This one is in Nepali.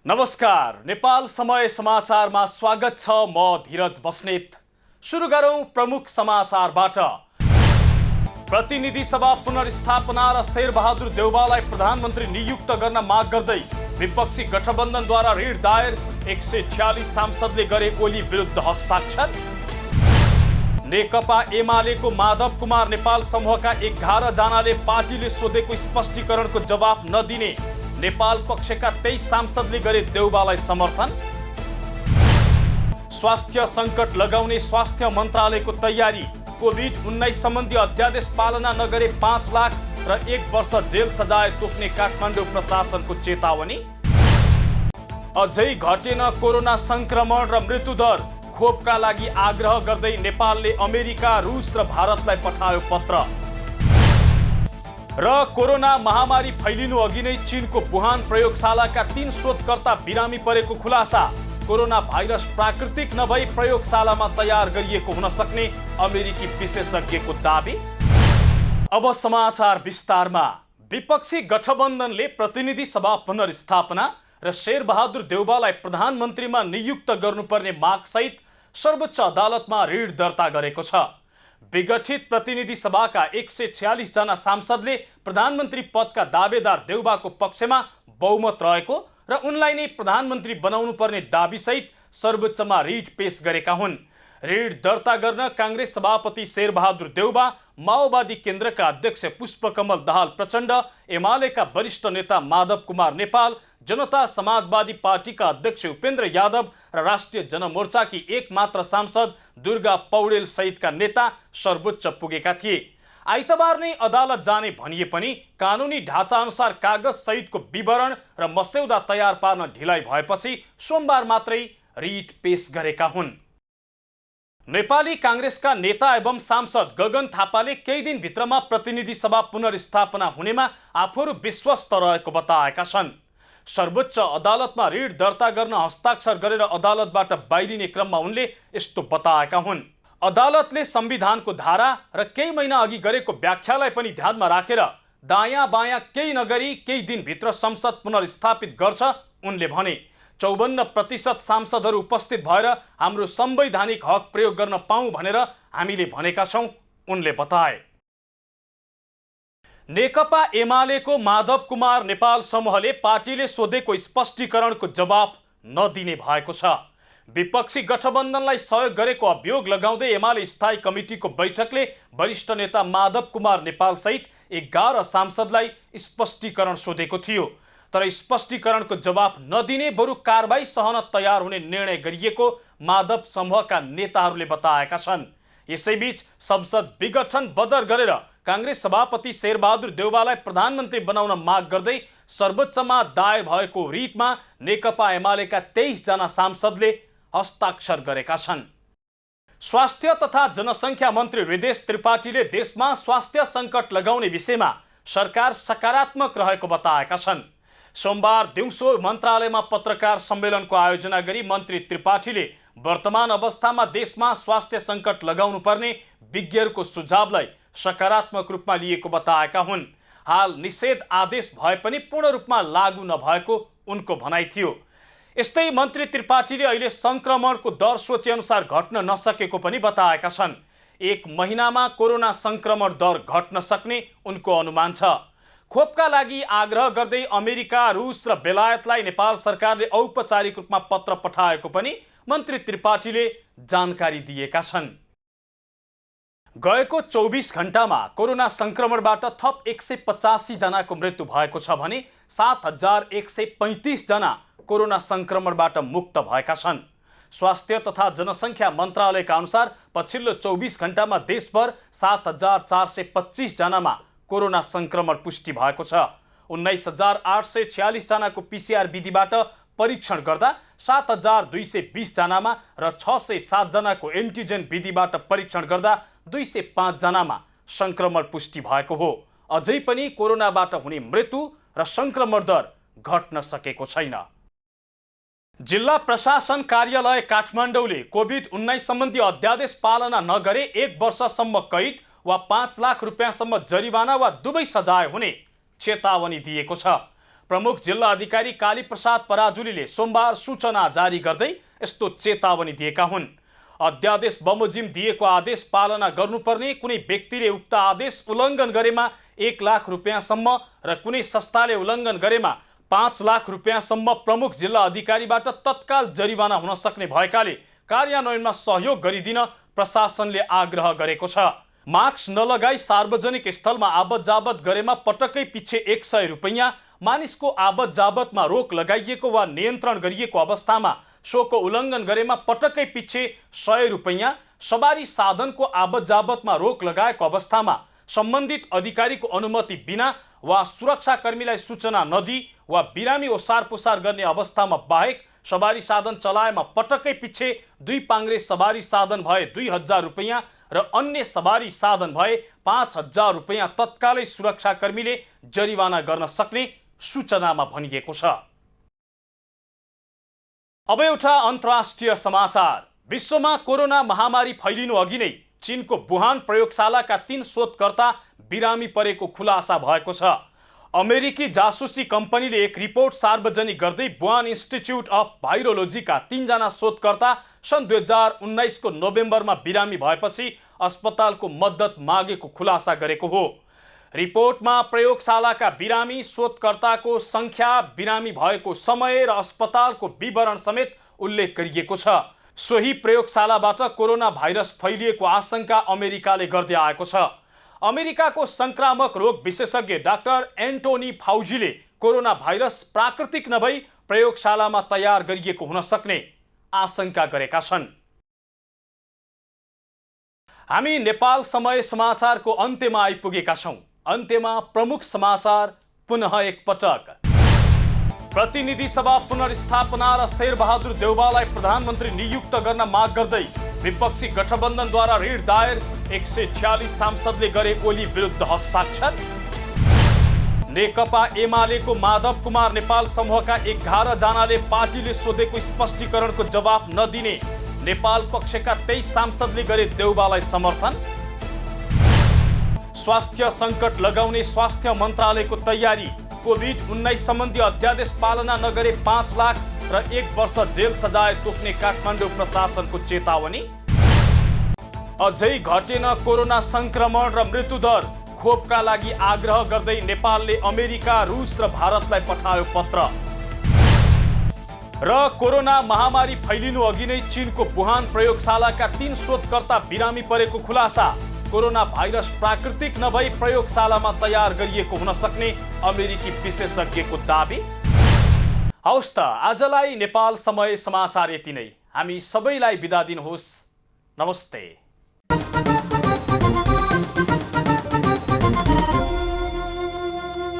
नमस्कार, नेपाल समय समाचारमा स्वागत छ। म धीरज बस्नेत। सुरु गरौं प्रमुख समाचारबाट। प्रतिनिधि सभा पुनर्स्थापना र शेरबहादुर देउवालाई प्रधानमन्त्री नियुक्त गर्न माग गर्दै विपक्षी गठबन्धनद्वारा रिट दायर। 146 सांसदले गरे ओली विरुद्ध हस्ताक्षर। नेकपा एमालेको माधव कुमार नेपाल समूहका 11 जनाले पार्टीले सोधेको स्पष्टीकरणको जवाफ नदिने नेपाल पक्षका 23 सांसदले गरे देउवालाई समर्थन। स्वास्थ्य सङ्कट लगाउने स्वास्थ्य मन्त्रालयको तयारी। कोभिड-19 सम्बन्धी अध्यादेश पालना नगरे 5 लाख र 1 वर्ष जेल सजाय तोक्ने काठमाडौँ प्रशासनको चेतावनी। अझै घटेन कोरोना संक्रमण र मृत्युदर। खोपका लागि आग्रह गर्दै नेपालले अमेरिका, रुस र भारतलाई पठायो पत्र। र कोरोना महामारी फैलिनु अघि नै चीनको वुहान प्रयोगशालाका 3 शोधकर्ता बिरामी परेको खुलासा। कोरोना भाइरस प्राकृतिक नभई प्रयोगशालामा तयार गरिएको हुन सक्ने अमेरिकी विशेषज्ञको दाबी। अब समाचार विस्तारमा। विपक्षी गठबन्धनले प्रतिनिधि सभा पुनर्स्थापना र शेरबहादुर देउवालाई प्रधानमन्त्रीमा नियुक्त गर्नुपर्ने मागसहित सर्वोच्च अदालतमा रिट दर्ता गरेको छ। विगठित प्रतिनिधि सभाका 146 जना सांसदले प्रधानमन्त्री पदका दावेदार देउवाको पक्षमा बहुमत रहेको र उनलाई नै प्रधानमन्त्री बनाउनु पर्ने दाबीसहित सर्वोच्चमा रिट पेश गरेका हुन्। रिट दर्ता गर्न काङ्ग्रेस सभापति शेरबहादुर देउवा, माओवादी केन्द्रका अध्यक्ष पुष्पकमल दाहाल प्रचण्ड, एमालेका वरिष्ठ नेता माधव कुमार नेपाल, जनता समाजवादी पार्टीका अध्यक्ष उपेन्द्र यादव र राष्ट्रिय जनमोर्चाकी एकमात्र सांसद दुर्गा पौडेल सहितका नेता सर्वोच्च पुगेका थिए। आइतबार नै अदालत जाने भनिए पनि कानुनी ढाँचा अनुसार कागज सहितको विवरण र मस्यौदा तयार पार्न ढिलाइ भएपछि सोमबार मात्रै रिट पेश गरेका हुन्। नेपाली काङ्ग्रेसका नेता एवं सांसद गगन थापाले केही दिनभित्रमा प्रतिनिधि सभा पुनर्स्थापना हुनेमा आफूहरू विश्वस्त रहेको बताएका छन्। सर्वोच्च अदालतमा रिट दर्ता गर्न हस्ताक्षर गरेर अदालतबाट बाहिरिने क्रममा उनले यस्तो बताएका हुन्। अदालतले संविधानको धारा र केही महिना अघि गरेको व्याख्यालाई पनि ध्यानमा राखेर दायाँ बायाँ केही नगरी केही दिनभित्र संसद पुनर्स्थापित गर्छ उनले भने। 54% सांसदहरू उपस्थित भएर हाम्रो संवैधानिक हक प्रयोग गर्न पाऊँ भनेर हामीले भनेका छौँ उनले बताए। नेकपा एमालेको माधव कुमार नेपाल समूहले पार्टीले सोधेको स्पष्टीकरणको जवाफ नदिने भएको छ। विपक्षी गठबन्धनलाई सहयोग गरेको अभियोग लगाउँदै एमाले स्थायी कमिटीको बैठकले वरिष्ठ नेता माधव कुमार नेपाल सहित 11 सांसदलाई स्पष्टीकरण सोधेको थियो। तर स्पष्टीकरणको जवाफ नदिने बरु कारबाही सहन तयार हुने निर्णय गरिएको माधव समूहका नेताहरूले बताएका छन्। यसैबीच संसद विघटन बदर गरेर काङ्ग्रेस सभापति शेरबहादुर देउवालाई प्रधानमन्त्री बनाउन माग गर्दै सर्वोच्चमा दायर भएको रिटमा नेकपा एमालेका 23 जना सांसदले हस्ताक्षर गरेका छन्। स्वास्थ्य तथा जनसङ्ख्या मन्त्री हृदेश त्रिपाठीले देशमा स्वास्थ्य सङ्कट लगाउने विषयमा सरकार सकारात्मक रहेको बताएका छन्। सोमबार दिउँसो मन्त्रालयमा पत्रकार सम्मेलनको आयोजना गरी मन्त्री त्रिपाठीले वर्तमान अवस्थामा देशमा स्वास्थ्य सङ्कट लगाउनु पर्ने विज्ञहरूको सुझावलाई सकारात्मक रूपमा लिएको बताएका हुन्। हाल निषेध आदेश भए पनि पूर्ण रूपमा लागू नभएको उनको भनाइ थियो। यस्तै मन्त्री त्रिपाठीले अहिले संक्रमणको दर सोचे अनुसार घट्न नसकेको पनि बताएका छन्। 1 महिनामा कोरोना संक्रमण दर घट्न सक्ने उनको अनुमान छ। खोपका लागि आग्रह गर्दै अमेरिका, रुस र बेलायतलाई नेपाल सरकारले औपचारिक रूपमा पत्र पठाएको पनि मन्त्री त्रिपाठीले जानकारी दिएका छन्। गएको 24 घण्टामा कोरोना संक्रमणबाट थप 185 जनाको मृत्यु भएको छ भने 7135 जना कोरोना संक्रमणबाट मुक्त भएका छन्। स्वास्थ्य तथा जनसङ्ख्या मन्त्रालयका अनुसार पछिल्लो 24 घण्टामा देशभर 7425 जनामा कोरोना संक्रमण पुष्टि भएको छ। 19846 जनाको PCR विधिबाट परीक्षण गर्दा 7220 जनामा र 607 जनाको एन्टिजेन विधिबाट परीक्षण गर्दा 205 जनामा संक्रमण पुष्टि भएको हो। अझै पनि कोरोनाबाट हुने मृत्यु र संक्रमण दर घट्न सकेको छैन। जिल्ला प्रशासन कार्यालय काठमाडौँले कोभिड-19 सम्बन्धी अध्यादेश पालना नगरे 1 वर्षसम्म कैद वा 5 लाख रुपियाँसम्म जरिवाना वा दुवै सजाय हुने चेतावनी दिएको छ। प्रमुख जिल्ला अधिकारी कालीप्रसाद पराजुलीले सोमबार सूचना जारी गर्दै यस्तो चेतावनी दिएका हुन्। अध्यादेश बमोजिम दिएको आदेश पालना गर्नुपर्ने, कुनै व्यक्तिले उक्त आदेश उल्लङ्घन गरेमा 1 लाख रुपियाँसम्म र कुनै संस्थाले उल्लङ्घन गरेमा 5 लाख रुपियाँसम्म प्रमुख जिल्ला अधिकारीबाट तत्काल जरिवाना हुन सक्ने भएकाले कार्यान्वयनमा सहयोग गरिदिन प्रशासनले आग्रह गरेको छ। मास्क नलगाई सार्वजनिक स्थलमा आवत जावत गरेमा पटक्कै पछि 100 रुपियाँ, मानिसको आवत जावतमा रोक लगाइएको वा नियन्त्रण गरिएको अवस्थामा सोको उल्लङ्घन गरेमा पटक्कै पछि 100 रुपियाँ, सवारी साधनको आवत जावतमा रोक लगाएको अवस्थामा सम्बन्धित अधिकारीको अनुमति बिना वा सुरक्षाकर्मीलाई सूचना नदिई वा बिरामी ओसार पुसार गर्ने अवस्थामा बाहेक सवारी साधन चलाएमा पटक्कै पछि 2 पाङ्ग्रे सवारी साधन भए 2000 रुपियाँ र अन्य सवारी साधन भए 5000 रुपियाँ तत्कालै सुरक्षाकर्मीले जरिवाना गर्न सक्ने सूचनामा भनिएको छ। अब एउटा अन्तर्राष्ट्रिय समाचार। विश्वमा कोरोना महामारी फैलिनु अघि नै चीनको वुहान प्रयोगशालाका 3 शोधकर्ता बिरामी परेको खुलासा भएको छ। अमेरिकी जासुसी कम्पनीले एक रिपोर्ट सार्वजनिक गर्दै वुहान इन्स्टिच्युट अफ भाइरोलोजीका 3 जना शोधकर्ता सन् 2019 को नोभेम्बरमा बिरामी भएपछि अस्पतालको मद्दत मागेको खुलासा गरेको हो। रिपोर्टमा प्रयोगशालाका बिरामी, शोधकर्ताको संख्या, बिरामी भएको समय र अस्पतालको विवरण समेत उल्लेख गरिएको छ। सोही प्रयोगशालाबाट कोरोना भाइरस फैलिएको आशंका अमेरिकाले गर्दै आएको छ। अमेरिकाको संक्रामक रोग विशेषज्ञ डाक्टर एन्टोनी फाउजीले कोरोना भाइरस प्राकृतिक नभई प्रयोगशालामा तयार गरिएको हुन सक्ने आशंका गरेका छन्। हामी नेपाल समय समाचारको अन्त्यमा आइपुगेका छौं। अन्त्यमा प्रमुख समाचार पुनः एक पटक। प्रतिनिधि सभा पुनर्स्थापना र शेरबहादुर देउवालाई प्रधानमन्त्री नियुक्त गर्न माग गर्दै विपक्षी गठबन्धनद्वारा ऋण दायर, 146 सांसदले गरे ओली विरुद्ध हस्ताक्षर। नेकपा एमालेको माधव कुमार नेपाल समूहका 11 जनाले पार्टीले सोधेको स्पष्टीकरणको जवाफ नदिने नेपाल पक्षका 23 सांसदले गरे देउवालाई समर्थन। स्वास्थ्य सङ्कट लगाउने स्वास्थ्य मन्त्रालयको तयारी, कोभिड-19 सम्बन्धी अध्यादेश पालना नगरे 5 लाख र 1 वर्ष जेल सजाय तोक्ने काठमाडौँ प्रशासनको चेतावनी। अझै घटेन कोरोना संक्रमण र मृत्युदर, खोपका लागि आग्रह गर्दै नेपालले अमेरिका, रुस र भारतलाई पठायो पत्र। र कोरोना महामारी फैलिनु अघि नै चीनको वुहान प्रयोगशालाका 3 शोधकर्ता बिरामी परेको खुलासा। कोरोना भाइरस प्राकृतिक नभई प्रयोगशालामा तयार गरिएको हुन सक्ने अमेरिकी विशेषज्ञको दाबी। हवस् त आजलाई नेपाल समय समाचार यति नै। हामी सबैलाई बिदा दिनुहोस्। नमस्ते।